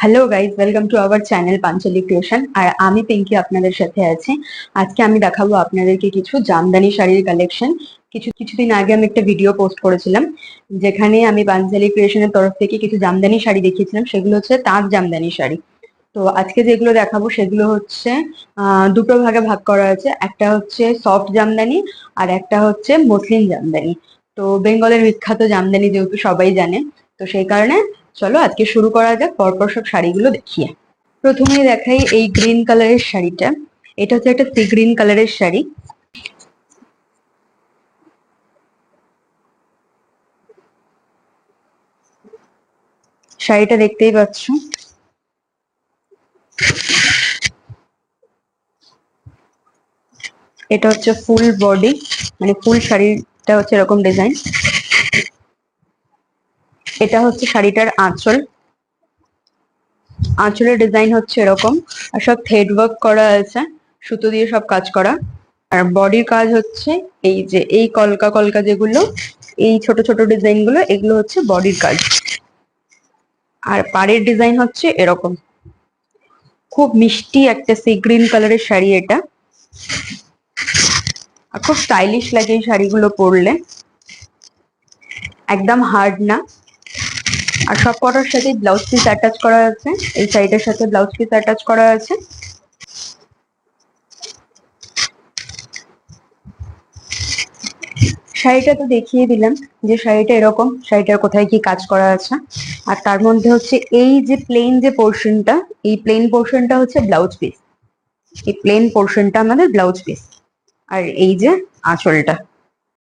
Hello guys, welcome to our channel Panchali creation. আর আমি পিঙ্কি আপনাদের সাথে আছি। আজকে আমি দেখাবো আপনাদেরকে কিছু জামদানি শাড়ির কালেকশন। কিছুদিন আগে আমি একটা ভিডিও পোস্ট করেছিলাম, যেখানে আমি পাঞ্চালি ক্রিয়েশনের তরফ থেকে কিছু জামদানি শাড়ি দেখিয়েছিলাম। সেগুলো হচ্ছে তাঁত জামদানি শাড়ি। তো আজকে যেগুলো দেখাবো সেগুলো হচ্ছে দুটো ভাগে ভাগ করা আছে। একটা হচ্ছে সফট জামদানি আর একটা হচ্ছে মসলিন জামদানি। তো বেঙ্গলের বিখ্যাত জামদানি যেহেতু সবাই জানে, তো সেই কারণে চলো আজকে শুরু করা যাক পরপর সব শাড়িগুলো দেখিয়ে। প্রথমেই দেখাই এই গ্রিন কালারের শাড়িটা। এটা হচ্ছে একটা সি গ্রিন কালারের শাড়ি। শাড়িটা দেখতেই পাচ্ছ, এটা হচ্ছে ফুল বডি, মানে ফুল শাড়িটা হচ্ছে এরকম ডিজাইন। এটা হচ্ছে শাড়িটার আঁচল। আঁচলের ডিজাইন হচ্ছে এরকম, আর সব থ্রেড ওয়ার্ক করা আছে, সুতো দিয়ে সব কাজ করা। আর বডির কাজ হচ্ছে এই যে এই কলকা কলকা যেগুলো, এই ছোট ছোট ডিজাইন গুলো, এগুলো হচ্ছে বডির কাজ। আর পাড়ের ডিজাইন হচ্ছে এরকম। খুব মিষ্টি একটা সি গ্রিন কালারের শাড়ি এটা, আর খুব স্টাইলিশ লাগে এই শাড়িগুলো পরলে। একদম হার্ড না। আর সব কটার সাথে ব্লাউজ পিস অ্যাটাচ করা আছে। এই শাড়িটার সাথে ব্লাউজ পিস অ্যাটাচ করা আছে। শাড়িটা তো দেখিয়ে দিলাম যে শাড়িটা এরকম, শাড়িটার কোথায় কি কাজ করা আছে। আর তার মধ্যে হচ্ছে এই যে প্লেন যে পোর্শনটা, এই প্লেন পোর্শনটা হচ্ছে ব্লাউজ পিস। এই প্লেন পোর্শনটা আমাদের ব্লাউজ পিস। আর এই যে আঁচলটা,